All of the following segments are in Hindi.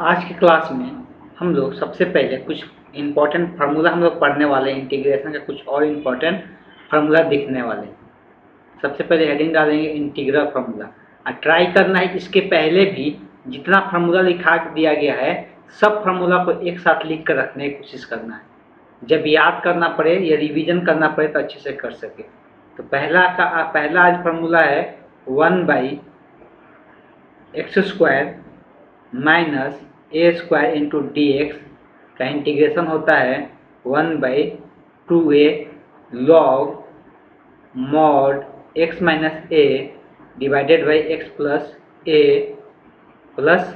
आज की क्लास में हम लोग सबसे पहले कुछ इम्पोर्टेंट फार्मूला हम लोग पढ़ने वाले हैं। इंटीग्रेशन का कुछ और इम्पोर्टेंट फार्मूला दिखने वाले हैं। सबसे पहले हेडिंग डालेंगे इंटीग्रल फार्मूला, और ट्राई करना है इसके पहले भी जितना फार्मूला लिखा दिया गया है सब फार्मूला को एक साथ लिख कर रखने की कोशिश करना है। जब याद करना पड़े या रिवीजन करना पड़े तो अच्छे से कर सके। तो पहला आज फार्मूला है 1/x² minus a² into d x का इंटीग्रेशन होता है 1/2a log mod x minus a divided by x plus a plus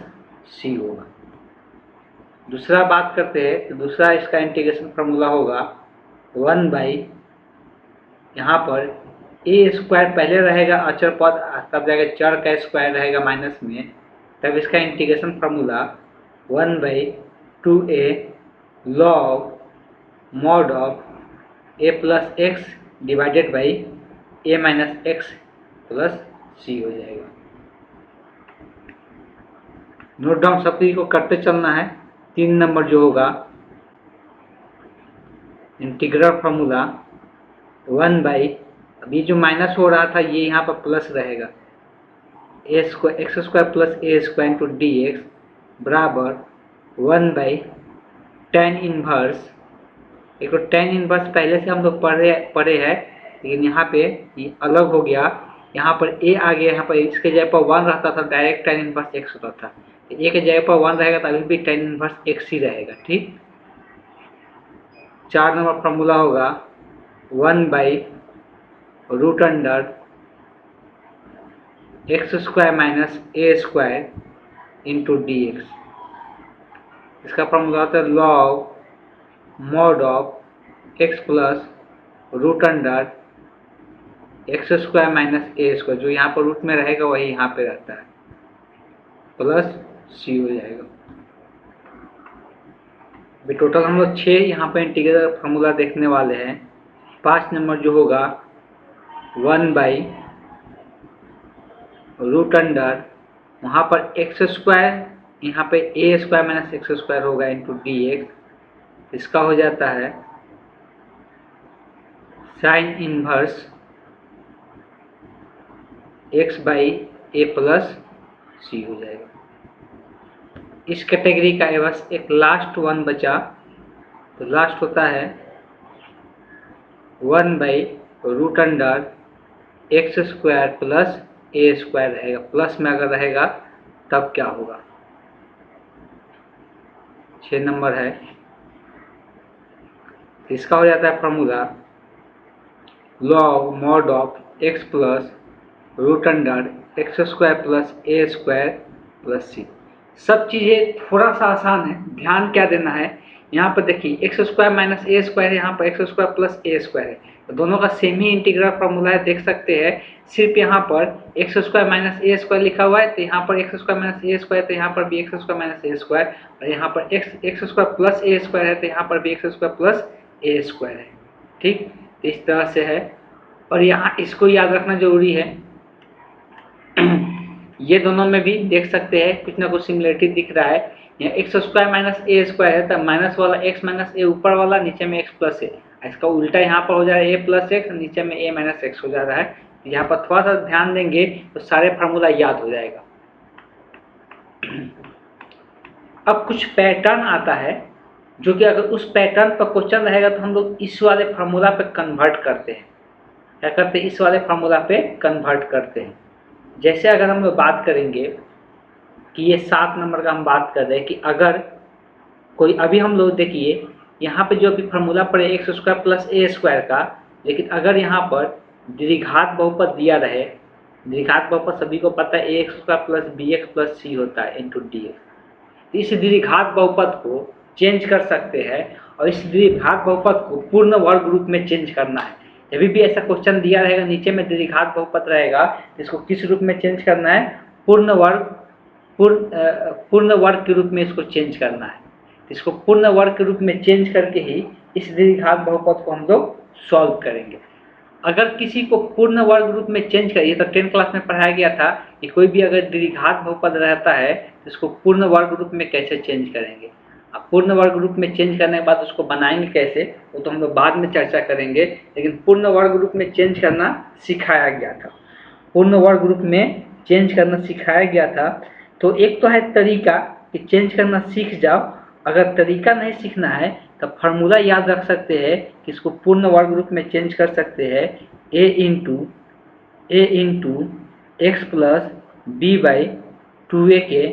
c होगा। दूसरा बात करते हैं तो दूसरा इसका इंटीग्रेशन फार्मूला होगा 1/ यहाँ पर a² पहले रहेगा अचर पद, तब जाएगा चर का स्क्वायर रहेगा माइनस में, तब इसका integration formula 1/2a log mod of a plus x divided by a minus x plus c हो जाएगा। नोट डाउन सब चीज को करते चलना है। 3 नंबर जो होगा इंटीग्रल फार्मूला 1/, अभी जो माइनस हो रहा था ये यहाँ पर प्लस रहेगा, x² plus a² into d x बराबर 1/tan इनवर्स। एक तो tan इनवर्स पहले से हम लोग पढ़े हैं, लेकिन यहाँ पे ये अलग हो गया। यहाँ पर a आ गया, यहाँ पर इसके जगह पर 1 रहता था, डायरेक्ट tan इनवर्स x होता था। a के जगह पर 1 रहेगा तो अभी भी tan इनवर्स x ही रहेगा। ठीक, 4 नंबर फार्मूला होगा 1/√अंडर x² minus a² into d x. इसका फार्मूला होता है log mod of x plus √root under x² minus a², जो यहाँ पर रूट में रहेगा वही यहाँ पे रहता है, प्लस सी हो जाएगा। अभी टोटल हम लोग 6 यहाँ पर इंटीग्रल फार्मूला देखने वाले हैं। 5 नंबर जो होगा 1/√अंडर वहाँ पर x², यहाँ पे a² माइनस x² होगा इंटू डी एक्स। इसका हो जाता है sine inverse x/a plus c हो जाएगा। इस कैटेगरी का बस एक लास्ट वन बचा, तो लास्ट होता है 1/√अंडर x² प्लस a² रहेगा। प्लस में अगर रहेगा तब क्या होगा। 6 नंबर है, इसका हो जाता है formula log mod of x plus √root under x² plus a² plus c. सब चीज़ें थोड़ा सा आसान है, ध्यान क्या देना है। यहाँ पर देखिए x² माइनस a² है, यहाँ पर x² प्लस a² है, तो दोनों का सेम ही इंटीग्रल फार्मूला है, देख सकते हैं। सिर्फ यहाँ पर x² माइनस a² लिखा हुआ है, तो यहाँ पर x² माइनस a², तो यहाँ पर भी x² माइनस a², और यहाँ पर x² प्लस a² है, तो यहाँ पर भी x² प्लस a² है। ठीक, तो इस तरह से है, और यहाँ इसको याद रखना जरूरी है। ये दोनों में भी देख सकते हैं कुछ ना कुछ सिमिलरिटी दिख रहा है। यहाँ x² माइनस a² है, तो माइनस वाला x माइनस a ऊपर वाला, नीचे में x प्लस a। इसका उल्टा यहाँ पर हो जा रहा है a प्लस x, नीचे में a माइनस x हो जा रहा है। यहाँ पर थोड़ा सा ध्यान देंगे तो सारे फार्मूला याद हो जाएगा। अब कुछ पैटर्न आता है, जो कि अगर उस पैटर्न पर क्वेश्चन रहेगा तो हम लोग इस वाले फार्मूला पे कन्वर्ट करते हैं। क्या करते हैं, इस वाले फार्मूला पे कन्वर्ट करते हैं। जैसे अगर हम लोग बात करेंगे कि ये 7 नंबर का हम बात कर रहे हैं कि अगर कोई, अभी हम लोग देखिए यहाँ पे जो भी फार्मूला पड़े x² प्लस a² का, लेकिन अगर यहाँ पर द्विघात बहुपद दिया रहे, द्विघात बहुपद सभी को पता है ax² plus bx plus c होता है इंटू डी एक्स। तो इस द्विघात बहुपद को चेंज कर सकते हैं, और इस द्विघात बहुपद को पूर्ण वर्ग रूप में चेंज करना है। जब भी ऐसा क्वेश्चन दिया रहेगा, नीचे में द्विघात बहुपद रहेगा, इसको किस रूप में चेंज करना है, पूर्ण वर्ग के रूप में इसको चेंज करना है। इसको पूर्ण वर्ग के रूप में चेंज करके ही इस द्विघात बहुपद को हम लोग सॉल्व करेंगे। अगर किसी को पूर्ण वर्ग रूप में चेंज करिए, तो 10 क्लास में पढ़ाया गया था कि कोई भी अगर द्विघात बहुपद रहता है तो इसको पूर्ण वर्ग रूप में कैसे चेंज करेंगे। अब पूर्ण वर्ग रूप में चेंज करने के बाद उसको बनाएंगे कैसे, वो तो हम लोग बाद में चर्चा करेंगे, लेकिन पूर्ण वर्ग रूप में चेंज करना सिखाया गया था। पूर्ण वर्ग रूप में चेंज करना सिखाया गया था। तो एक तो है तरीका कि चेंज करना सीख जाओ, अगर तरीका नहीं सीखना है तो फार्मूला याद रख सकते हैं कि इसको पूर्ण वर्ग रूप में चेंज कर सकते हैं। A into x plus b by 2a के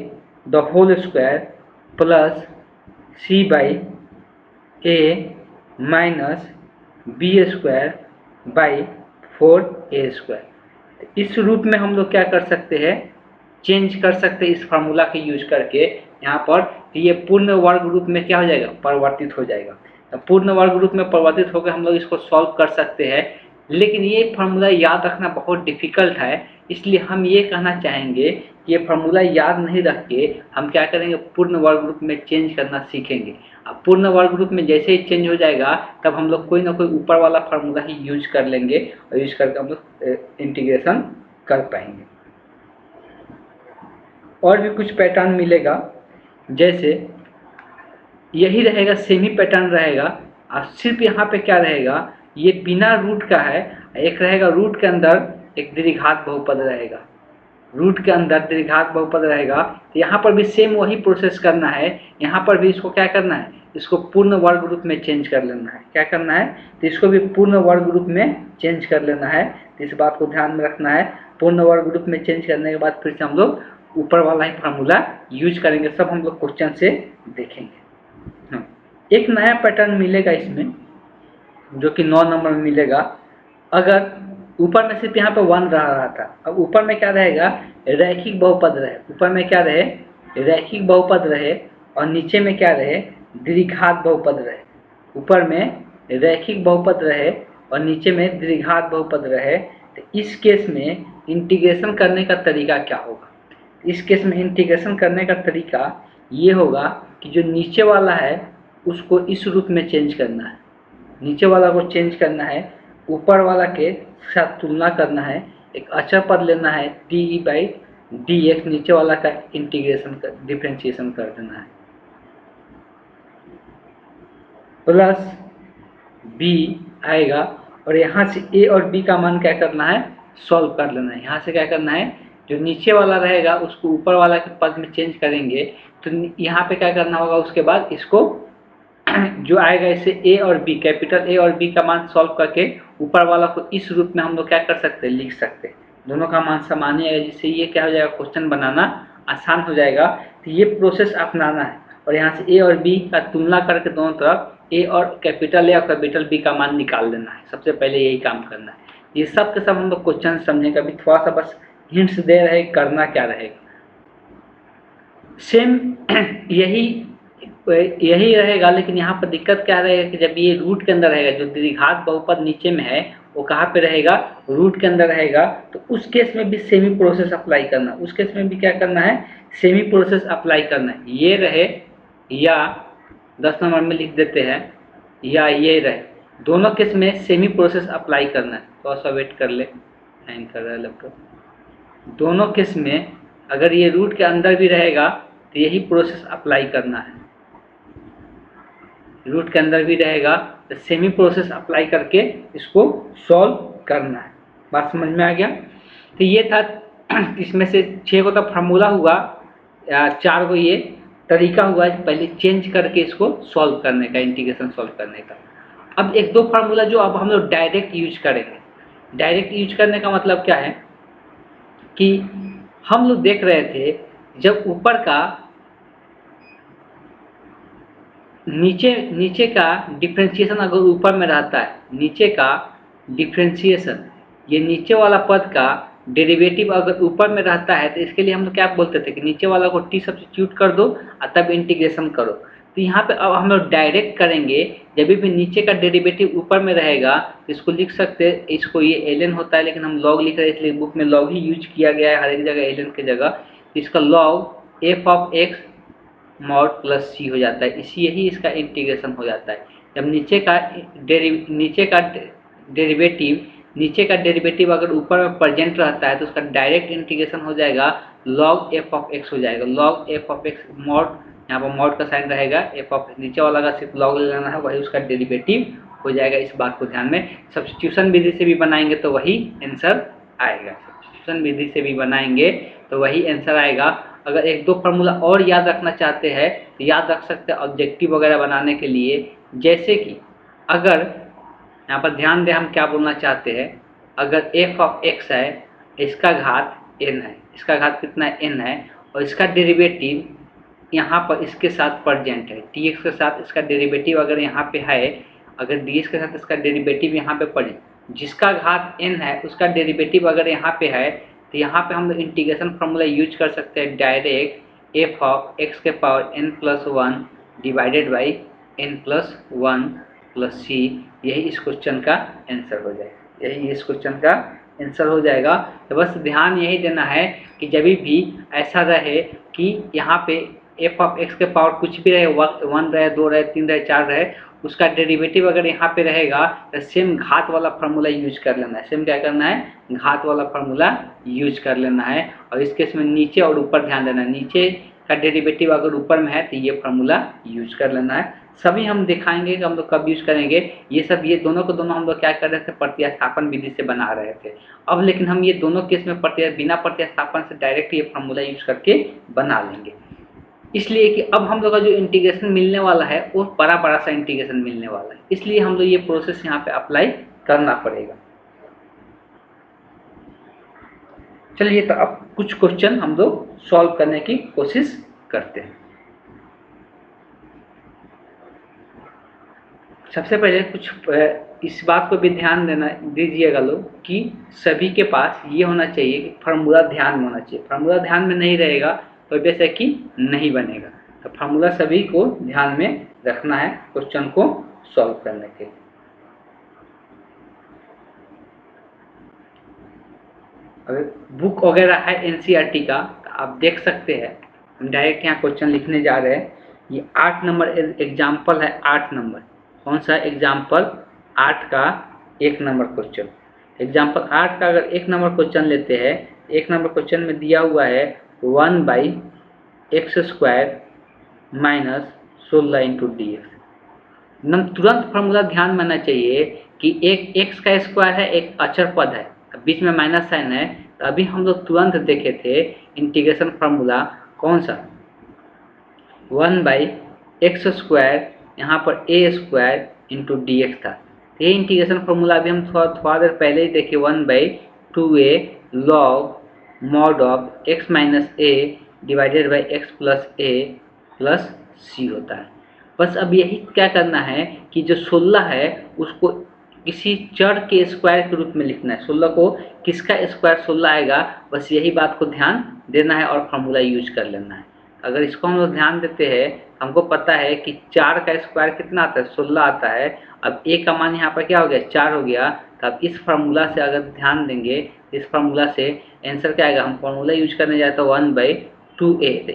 the whole square plus c by a minus b square by 4a square. इस रूप में हम लोग क्या कर सकते हैं, चेंज कर सकते हैं इस फार्मूला के यूज करके। यहाँ पर ये पूर्ण वर्ग रूप में क्या हो जाएगा, परिवर्तित हो जाएगा। तो पूर्ण वर्ग रूप में परिवर्तित होकर हम लोग इसको सॉल्व कर सकते हैं, लेकिन ये फार्मूला याद रखना बहुत डिफिकल्ट है। इसलिए हम ये कहना चाहेंगे कि ये फार्मूला याद नहीं रख के हम क्या करेंगे, पूर्ण वर्ग रूप में चेंज करना सीखेंगे। अब पूर्ण वर्ग रूप में जैसे ही चेंज हो जाएगा तब हम लोग कोई ना कोई ऊपर वाला फार्मूला ही यूज कर लेंगे और यूज करके हम लोग इंटीग्रेशन कर पाएंगे। और भी कुछ पैटर्न मिलेगा, जैसे यही रहेगा, सेमी पैटर्न रहेगा। और सिर्फ यहाँ पे क्या रहेगा, ये बिना रूट का है, एक रहेगा रूट के अंदर एक द्विघात बहुपद रहेगा, रूट के अंदर द्विघात बहुपद रहेगा। तो यहाँ पर भी सेम वही प्रोसेस करना है। यहाँ पर भी इसको क्या करना है, इसको पूर्ण वर्ग रूप में चेंज कर लेना है। क्या करना है, तो इसको भी पूर्ण वर्ग रूप में चेंज कर लेना है। तो इस बात को ध्यान में रखना है। पूर्ण वर्ग रूप में चेंज करने के बाद फिर से हम लोग ऊपर वाला ही फार्मूला यूज करेंगे। सब हम लोग क्वेश्चन से देखेंगे। एक नया पैटर्न मिलेगा इसमें, जो कि 9 नंबर में मिलेगा। अगर ऊपर में सिर्फ यहाँ पे 1 रहा था, अब ऊपर में क्या रहेगा, रैखिक बहुपद रहे। ऊपर में क्या रहे, रैखिक बहुपद रहे, और नीचे में क्या रहे, द्विघात बहुपद रहे। ऊपर में रैखिक बहुपद रहे और नीचे में द्विघात बहुपद रहे। तो इस केस में इंटीग्रेशन करने का तरीका क्या होगा। इस केस में इंटीग्रेशन करने का तरीका ये होगा कि जो नीचे वाला है उसको इस रूप में चेंज करना है, नीचे वाला को चेंज करना है, ऊपर वाला के साथ तुलना करना है, एक अचर पद लेना है dy/dx, नीचे वाला का इंटीग्रेशन डिफरेंशिएशन कर देना है, प्लस b आएगा। और यहाँ से a और b का मान क्या करना है, सॉल्व कर लेना है। यहाँ से क्या करना है, जो नीचे वाला रहेगा उसको ऊपर वाला के पद में चेंज करेंगे। तो यहाँ पे क्या करना होगा, उसके बाद इसको जो आएगा इसे a और b, कैपिटल A और B का मान सॉल्व करके ऊपर वाला को इस रूप में हम लोग क्या कर सकते हैं, लिख सकते हैं। दोनों का मान समान ही आएगा, जिससे ये क्या हो जाएगा, क्वेश्चन बनाना आसान हो जाएगा। तो ये प्रोसेस अपनाना है और यहाँ से a और b का तुलना करके दोनों तरफ a और कैपिटल A और कैपिटल B का मान निकाल देना है। सबसे पहले यही काम करना है। ये सब के सब हम लोग क्वेश्चन समझेंगे। अभी थोड़ा सा बस हिंट्स दे रहे करना क्या रहेगा। सेम यही रहेगा, लेकिन यहाँ पर दिक्कत क्या रहेगा कि जब ये रूट के अंदर रहेगा, जो द्विघात बहुपद नीचे में है वो कहाँ पे रहेगा, रूट के अंदर रहेगा। तो उस केस में भी सेमी प्रोसेस अप्लाई करना, उस केस में भी क्या करना है, सेमी प्रोसेस अप्लाई करना है। ये रहे या 10 नंबर में लिख देते हैं, या ये रहे, दोनों केस में सेमी प्रोसेस अप्लाई करना है। थोड़ा सा वेट कर ले, हैंग कर रहा है लैपटॉप। दोनों केस में अगर ये रूट के अंदर भी रहेगा तो यही प्रोसेस अप्लाई करना है। रूट के अंदर भी रहेगा तो सेमी प्रोसेस अप्लाई करके इसको सॉल्व करना है। बात समझ में आ गया। तो ये था, इसमें से 6 को तो फार्मूला हुआ, 4 को ये तरीका हुआ पहले चेंज करके इसको सॉल्व करने का, इंटीग्रेशन सॉल्व करने का। अब 1-2 फार्मूला जो अब हम लोग डायरेक्ट यूज करेंगे। डायरेक्ट यूज करने का मतलब क्या है कि हम लोग देख रहे थे जब ऊपर का नीचे का डिफरेंशिएशन अगर ऊपर में रहता है, नीचे का डिफरेंशिएशन, ये नीचे वाला पद का डेरिवेटिव अगर ऊपर में रहता है तो इसके लिए हम लोग क्या बोलते थे कि नीचे वाला को t सब्स्टिट्यूट कर दो और तब इंटीग्रेशन करो। तो यहाँ पे अब हम लोग डायरेक्ट करेंगे। जब भी नीचे का डेरिवेटिव ऊपर में रहेगा तो इसको लिख सकते हैं, इसको ये ln होता है, लेकिन हम log लिख रहे हैं इसलिए बुक में log ही यूज किया गया है हर एक जगह ln की जगह। इसका log f of x mod plus c हो जाता है, इसी यही इसका इंटीग्रेशन हो जाता है। जब नीचे का डेरिवेटिव नीचे का डेरिवेटिव अगर ऊपर में प्रेजेंट रहता है तो उसका डायरेक्ट इंटीग्रेशन हो जाएगा log f ऑफ x हो जाएगा। log f of x mod, यहाँ पर मॉड का साइन रहेगा, f ऑफ नीचे वाला का सिर्फ log लेना है, वही उसका डेरिवेटिव हो जाएगा। इस बात को ध्यान में, सब्स्टिट्यूशन विधि से भी बनाएंगे तो वही आंसर आएगा। सब्स्टिट्यूशन विधि से भी बनाएंगे तो वही आंसर आएगा। अगर एक दो फार्मूला और याद रखना चाहते हैं तो याद रख सकते हैं ऑब्जेक्टिव वगैरह बनाने के लिए। जैसे कि अगर यहाँ पर ध्यान दें हम क्या बोलना चाहते हैं, अगर f ऑफ x है, इसका घात n है, इसका घात कितना है n है, और इसका डेरिवेटिव यहाँ पर इसके साथ प्रेजेंट है, dx के साथ इसका डेरिवेटिव अगर यहाँ पे है, अगर dx के साथ इसका डेरिवेटिव यहाँ पे प्रेजेंट, जिसका घात n है उसका डेरिवेटिव अगर यहाँ पे है, तो यहाँ पे हम लोग इंटीग्रेशन फार्मूला यूज कर सकते हैं डायरेक्ट f ऑफ x के power n+1 divided by n+1 plus c। यही इस क्वेश्चन का आंसर हो जाएगा, यही इस क्वेश्चन का आंसर हो जाएगा। तो बस ध्यान यही देना है कि जब भी ऐसा रहे कि यहाँ पे f ऑफ x के पावर कुछ भी रहे, 1 रहे, 2 रहे, 3 रहे, 4 रहे, उसका डेरिवेटिव अगर यहाँ पे रहेगा तो सेम घात वाला फार्मूला यूज कर लेना है। सेम क्या करना है, घात वाला फार्मूला यूज कर लेना है। और इस केस में नीचे और ऊपर ध्यान देना है, नीचे का डेरिवेटिव अगर ऊपर में है तो ये फार्मूला यूज कर लेना है। सभी हम दिखाएंगे कि हम लोग कब यूज करेंगे ये सब। ये दोनों को दोनों हम लोग क्या कर रहे थे, प्रतिस्थापन विधि से बना रहे थे। अब लेकिन हम ये दोनों केस में बिना प्रतिस्थापन से डायरेक्ट ये फार्मूला यूज करके बना लेंगे, इसलिए कि अब हम लोग का जो इंटीग्रेशन मिलने वाला है वो बड़ा सा इंटीग्रेशन मिलने वाला है, इसलिए हम लोग ये प्रोसेस यहाँ पे अप्लाई करना पड़ेगा। चलिए तो अब कुछ क्वेश्चन हम लोग सॉल्व करने की कोशिश करते हैं। सबसे पहले कुछ इस बात को भी ध्यान देना दीजिएगा लोग कि सभी के पास ये होना चाहिए कि फार्मूला ध्यान में होना चाहिए। फार्मूला ध्यान में नहीं रहेगा तो वैसे कि नहीं बनेगा, तो फार्मूला सभी को ध्यान में रखना है क्वेश्चन को सॉल्व करने के लिए। अगर बुक वगैरह है एनसीईआरटी का तो आप देख सकते हैं, हम डायरेक्ट यहाँ क्वेश्चन लिखने जा रहे हैं। ये 8 नंबर एग्जाम्पल है, 8 नंबर, कौन सा एग्जाम्पल 8 का 1 नंबर क्वेश्चन। एग्जाम्पल 8 का अगर 1 नंबर क्वेश्चन लेते हैं, 1 नंबर क्वेश्चन में दिया हुआ है 1/x² माइनस 16 इंटू dx। तुरंत फार्मूला ध्यान में आना चाहिए कि एक x का स्क्वायर है, एक अचर पद है, बीच में माइनस साइन है। तो अभी हम लोग तुरंत देखे थे इंटीग्रेशन फार्मूला कौन सा, 1/x², यहाँ पर a² इंटू dx था। ये इंटीग्रेशन फार्मूला अभी हम थोड़ा देर पहले ही देखे, 1/2a log mod of x minus a divided by x plus a plus c होता है। बस अब यही क्या करना है कि जो 16 है उसको किसी चर के स्क्वायर के रूप में लिखना है। 16 को किसका स्क्वायर 16 आएगा, बस यही बात को ध्यान देना है और फार्मूला यूज कर लेना है। अगर इसको हम लोग ध्यान देते हैं, हमको पता है कि 4 का स्क्वायर कितना आता है, 16 आता है। अब a का मान यहाँ पर क्या हो गया, 4 हो गया। तो अब इस फार्मूला से अगर ध्यान देंगे, इस फार्मूला से आंसर क्या आएगा, हम फार्मूला यूज करने जाए तो 1/2a, तो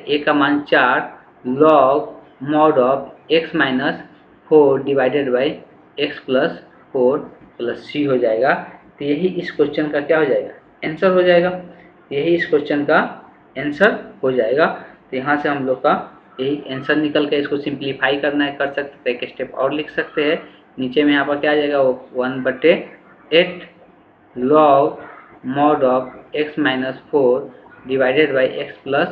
a का मान 4 log mod of x minus 4 divided by x plus 4 plus c हो जाएगा। तो यही इस क्वेश्चन का क्या हो जाएगा, आंसर हो जाएगा। यही इस क्वेश्चन का आंसर हो जाएगा। तो यहाँ से हम लोग का यही आंसर निकल के, इसको सिंप्लीफाई करना है कर सकते हैं, एक स्टेप और लिख सकते हैं। नीचे में यहाँ पर क्या आ जाएगा, वो 1/8 log mod of x minus 4 divided by x plus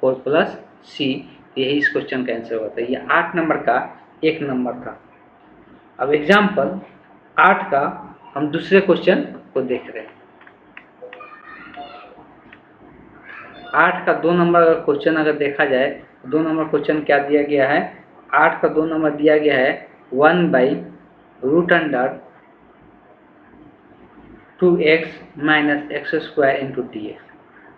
4 plus c। यही इस क्वेश्चन का आंसर होता है। ये 8 नंबर का 1 नंबर था। अब एग्जाम्पल 8 का हम दूसरे क्वेश्चन को देख रहे हैं। 8 का 2 नंबर का क्वेश्चन अगर देखा जाए, 2 नंबर क्वेश्चन क्या दिया गया है, 8 का 2 नंबर दिया गया है 1/√2x minus x² into dx।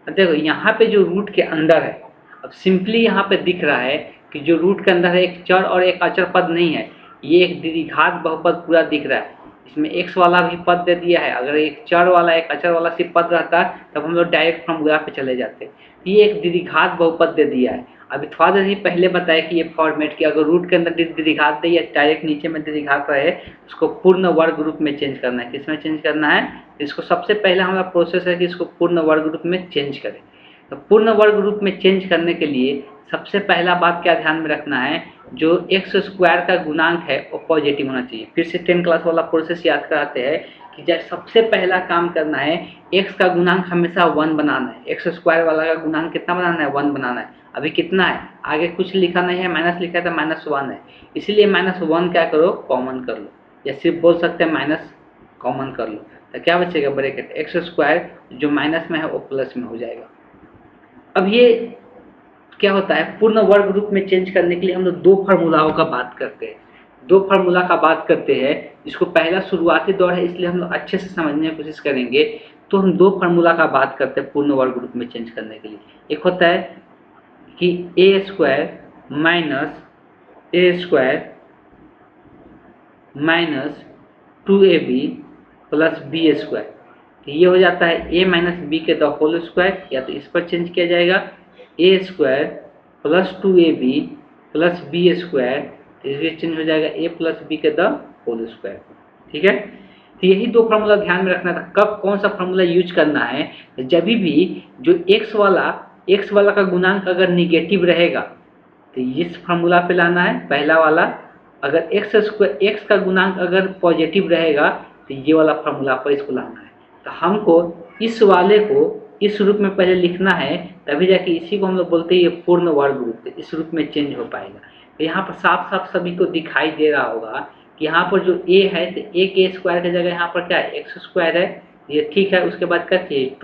अब देखो यहाँ पे जो रूट के अंदर है, अब सिंपली यहाँ पे दिख रहा है कि जो रूट के अंदर है एक चर और एक अचर पद नहीं है, ये एक द्विघात बहुपद पूरा दिख रहा है। इसमें x वाला भी पद दे दिया है। अगर एक चर वाला एक अचर वाला सिर्फ पद रहता तब हम लोग डायरेक्ट फॉर्मूला पे चले जाते। ये एक द्विघात बहुपद दे दिया है। अभी थोड़ा देर ही पहले बताया कि ये फॉर्मेट कि अगर रूट के अंदर द्विघात दे या डायरेक्ट नीचे में द्विघात रहे उसको पूर्ण वर्ग रूप में चेंज करना है। किसमें चेंज करना है? इसको सबसे पहले हमारा प्रोसेस है कि इसको पूर्ण वर्ग रूप में चेंज करें। तो पूर्ण वर्ग रूप में चेंज करने के लिए सबसे पहला बात क्या ध्यान में रखना है, जो एक्स स्क्वायर का गुणांक है वो पॉजिटिव होना चाहिए। फिर से 10 क्लास वाला प्रोसेस याद कराते हैं कि जब सबसे पहला काम करना है एक्स का गुणांक हमेशा 1 बनाना है। एक्स स्क्वायर वाला का गुणांक कितना बनाना है? 1 बनाना है। अभी कितना है? आगे कुछ लिखा नहीं है, माइनस लिखा है तो -1 है, इसीलिए -1 क्या करो? कॉमन कर लो, या सिर्फ बोल सकते हैं माइनस कॉमन कर लो। तो क्या बचेगा? ब्रैकेट एक्स स्क्वायर जो माइनस में है वो प्लस में हो जाएगा। अब ये क्या होता है, पूर्ण वर्ग रूप में चेंज करने के लिए हम लोग दो फार्मूलाओं का बात करते हैं। दो फार्मूला का बात करते हैं, इसको पहला शुरुआती दौर है इसलिए हम लोग अच्छे से समझने की कोशिश करेंगे। तो हम दो फार्मूला का बात करते हैं पूर्ण वर्ग रूप में चेंज करने के लिए। एक होता है कि a square minus 2ab plus b square. तो ये हो जाता है ए माइनस बी के द होल स्क्वायर, या तो इस पर चेंज किया जाएगा a square plus 2ab plus b square, इसलिए चेंज हो जाएगा ए प्लस बी के द होल स्क्वायर। ठीक है, तो यही दो फार्मूला ध्यान में रखना था। कब कौन सा फार्मूला यूज करना है? जब भी जो एक्स वाला का गुणांक अगर निगेटिव रहेगा तो इस फार्मूला पे लाना है पहला वाला। अगर एक्स का गुणांक अगर पॉजिटिव रहेगा तो ये वाला फार्मूला पर इसको लाना है। तो हमको इस वाले को इस रूप में पहले लिखना है, तभी जाके इसी को हम लोग बोलते हैं ये पूर्ण वर्ग रूप, इस रूप में चेंज हो पाएगा। तो यहाँ पर साफ साफ सभी को दिखाई दे रहा होगा कि यहाँ पर जो a है तो a के स्क्वायर की जगह यहाँ पर क्या है? एक्स स्क्वायर है, ये ठीक है। उसके बाद क्या चाहिए?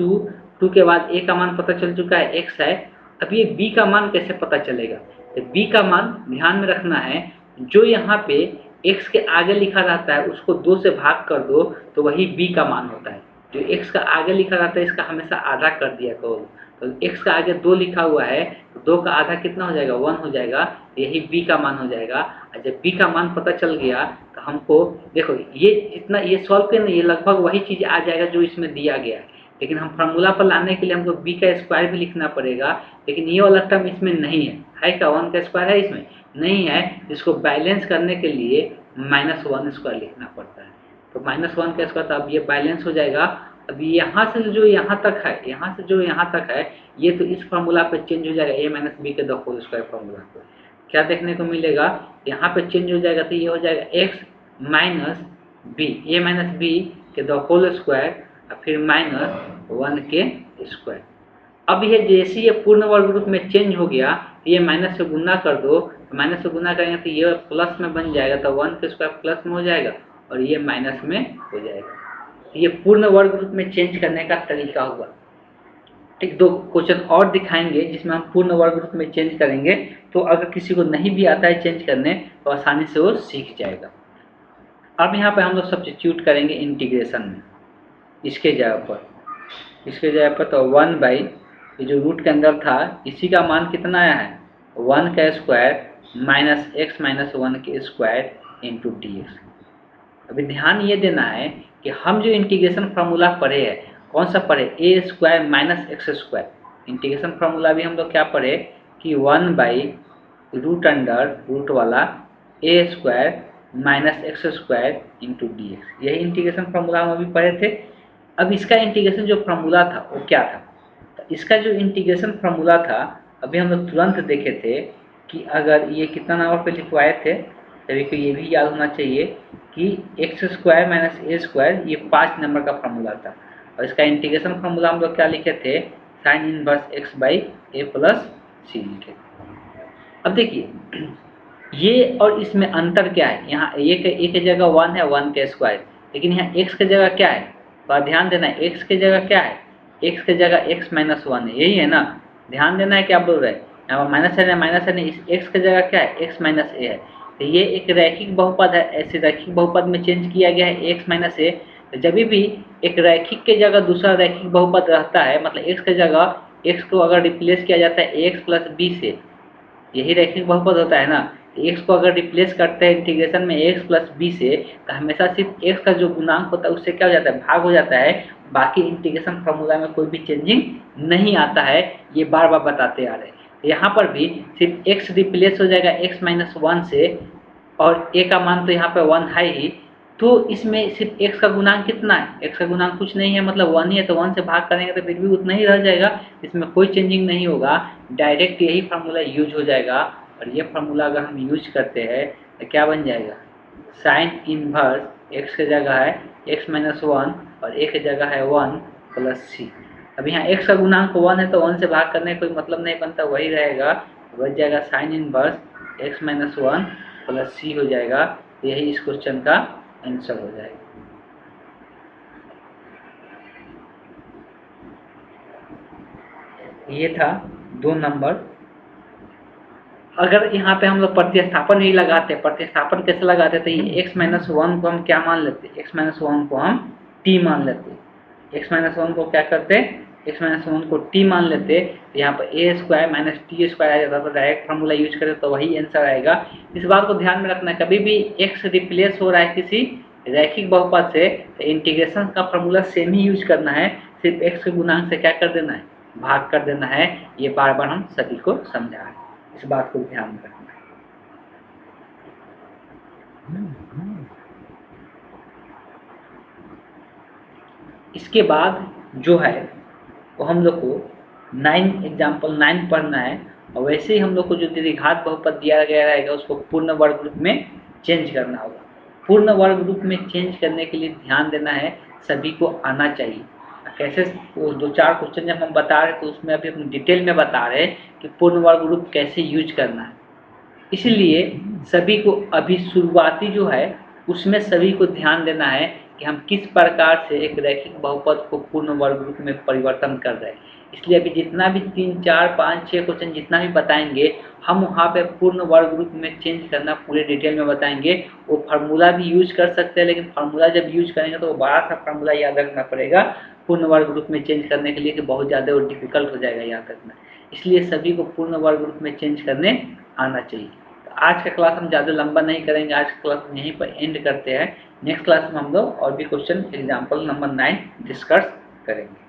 2 के बाद a का मान पता चल चुका है x है। अब ये b का मान कैसे पता चलेगा? तो b का मान ध्यान में रखना है, जो यहाँ पे x के आगे लिखा रहता है उसको 2 से भाग कर दो तो वही b का मान होता है। जो x का आगे लिखा रहता है इसका हमेशा आधा कर दिया करो। तो x का आगे 2 लिखा हुआ है तो 2 का आधा कितना हो जाएगा? 1 हो जाएगा, यही b का मान हो जाएगा। और जब b का मान पता चल गया तो हमको देखो ये इतना ये सॉल्व करना, ये लगभग वही चीज़ आ जाएगा जो इसमें दिया गया है। लेकिन हम फार्मूला पर लाने के लिए हमको b का स्क्वायर भी लिखना पड़ेगा, लेकिन ये वाला टर्म इसमें नहीं है क्या? 1 का स्क्वायर है इसमें नहीं है। इसको बैलेंस करने के लिए -1 स्क्वायर लिखना पड़ता है। तो -1 का स्क्वायर, तो अब ये बैलेंस हो जाएगा। अब यहाँ से जो यहाँ तक है, यहाँ से जो यहाँ तक है, ये तो इस फार्मूला पे चेंज हो जाएगा a माइनस बी के द होल स्क्वायर फार्मूला पे। क्या देखने को मिलेगा? यहाँ पे चेंज हो जाएगा, तो ये हो जाएगा x minus B, a minus B के द होल स्क्वायर और फिर -1 के स्क्वायर। अब ये जैसे ये पूर्ण वर्ग रूप में चेंज हो गया तो ये माइनस से गुना कर दो, तो माइनस से गुना करेंगे तो ये प्लस में बन जाएगा, तो 1 के स्क्वायर प्लस में हो जाएगा और ये माइनस में हो जाएगा। ये पूर्ण वर्ग रूप में चेंज करने का तरीका हुआ। ठीक, दो क्वेश्चन और दिखाएंगे जिसमें हम पूर्ण वर्ग रूप में चेंज करेंगे, तो अगर किसी को नहीं भी आता है चेंज करने तो आसानी से वो सीख जाएगा। अब यहाँ पे हम लोग सब्स्टिट्यूट करेंगे इंटीग्रेशन में, इसके जगह पर तो 1 बाई ये जो रूट के अंदर था इसी का मान कितना आया है? 1 का स्क्वायर माइनस एक्स माइनस 1 के स्क्वायर इंटू डी एक्स। अभी ध्यान ये देना है कि हम जो इंटीग्रेशन फार्मूला पढ़े हैं, कौन सा पढ़े? A square minus x square. Integration formula भी हम लोग क्या पढ़े कि 1 बाई रूट अंडर रूट वाला a square minus x square into d x. यही इंटीग्रेशन फार्मूला हम अभी पढ़े थे। अब इसका इंटीग्रेशन जो फार्मूला था वो क्या था? तो इसका जो इंटीग्रेशन फार्मूला था अभी हम लोग तुरंत देखे थे कि अगर ये कितना नंबर पे लिखवाए थे, तभी को ये भी याद होना चाहिए कि एक्स स्क्वायर माइनस ए स्क्वायर ये 5 नंबर का फार्मूला था। और इसका इंटीग्रेशन फार्मूला हम लोग क्या लिखे थे? Sine inverse x by a plus c लिखे। अब देखिए ये और इसमें अंतर क्या है? यहाँ ए के जगह 1 है, 1 के स्क्वायर, लेकिन यहाँ एक्स के जगह क्या है? तो ध्यान देना है, एक्स के जगह क्या है? एक्स के जगह एक्स माइनस 1 है, यही है ना? ध्यान देना है क्या बोल रहे हैं? यहाँ पर माइनस है, इस एक्स के जगह क्या है? एक्स माइनस ए है। तो ये एक रैखिक बहुपद है, ऐसे रैखिक बहुपद में चेंज किया गया है एक्स माइनस ए। तो जब भी एक रैखिक के जगह दूसरा रैखिक बहुपद रहता है, मतलब एक्स के जगह एक्स को अगर रिप्लेस किया जाता है एक्स प्लस बी से, यही रैखिक बहुपद होता है ना। एक्स को अगर रिप्लेस करते हैं इंटीग्रेशन में एक्स प्लस बी से, तो हमेशा सिर्फ एक्स का जो गुणांक होता है उससे क्या हो जाता है, भाग हो जाता है। बाकी इंटीग्रेशन फार्मूला में कोई भी चेंजिंग नहीं आता है, ये बार बार बताते आ रहे हैं। यहाँ पर भी सिर्फ एक्स रिप्लेस हो जाएगा एक्स माइनस 1 से, और ए का मान तो यहाँ पे 1 है ही, तो इसमें सिर्फ एक्स का गुणांक कितना है, एक्स का गुणांक कुछ नहीं है, मतलब 1 ही है, तो 1 से भाग करेंगे तो फिर भी उतना ही रह जाएगा, इसमें कोई चेंजिंग नहीं होगा, डायरेक्ट यही फार्मूला यूज हो जाएगा। और ये फार्मूला अगर हम यूज करते हैं तो क्या बन जाएगा, साइन इनवर्स एक्स की जगह है एक्स माइनस 1 और ए की जगह है 1 प्लस सी। अब यहाँ एक्स का गुणांक 1 है तो 1 से भाग करने का कोई मतलब नहीं बनता, वही रहेगा, बच जाएगा sine inverse x minus 1 plus c हो जाएगा। यही इस क्वेश्चन का आंसर हो जाएगा। ये था 2 नंबर। अगर यहाँ पे हम लोग प्रतिस्थापन ही लगाते, प्रतिस्थापन कैसे लगाते, तो ये x माइनस 1 को हम क्या मान लेते, x माइनस 1 को हम t मान लेते। x माइनस 1 को क्या करते, x माइनस 1 को t मान लेते, तो यहाँ पर a square minus t square आ जाता, तो डायरेक्ट फार्मूला यूज करें तो वही आंसर आएगा। इस बात को ध्यान में रखना है, कभी भी x रिप्लेस हो रहा है किसी रैखिक बहुपद से, तो इंटीग्रेशन का फार्मूला सेम ही यूज करना है, सिर्फ x के गुणांक से क्या कर देना है, भाग कर देना है। ये बार बार हम सभी को समझा है, इस बात को ध्यान में रखना है। इसके बाद जो है वो हम लोग को 9 एग्जाम्पल 9 पढ़ना है, और वैसे ही हम लोग को जो द्विघात बहुपद दिया गया रहेगा उसको पूर्ण वर्ग रूप में चेंज करना होगा। पूर्ण वर्ग रूप में चेंज करने के लिए ध्यान देना है, सभी को आना चाहिए। कैसे, वो 2-4 क्वेश्चन जब हम बता रहे तो उसमें अभी हम डिटेल में बता रहे हैं कि पूर्ण वर्ग रूप कैसे यूज करना है। इसलिए सभी को अभी शुरुआती जो है उसमें सभी को ध्यान देना है कि हम किस प्रकार से एक रैखिक बहुपद को पूर्ण वर्ग रूप में परिवर्तन कर रहे हैं। इसलिए अभी जितना भी 3, 4, 5, 6 क्वेश्चन जितना भी बताएंगे, हम वहाँ पे पूर्ण वर्ग रूप में चेंज करना पूरे डिटेल में बताएंगे। वो फार्मूला भी यूज कर सकते हैं, लेकिन फार्मूला जब यूज करेंगे तो वो बड़ा सा फार्मूला याद रखना पड़ेगा पूर्ण वर्ग रूप में चेंज करने के लिए, कि बहुत ज़्यादा वो डिफिकल्ट हो जाएगा याद रखना। इसलिए सभी को पूर्ण वर्ग रूप में चेंज करने आना चाहिए। आज का क्लास हम ज़्यादा लंबा नहीं करेंगे, आज का क्लास हम यहीं पर एंड करते हैं। नेक्स्ट क्लास में हम लोग और भी क्वेश्चन एग्जाम्पल नंबर 9 डिस्कस करेंगे।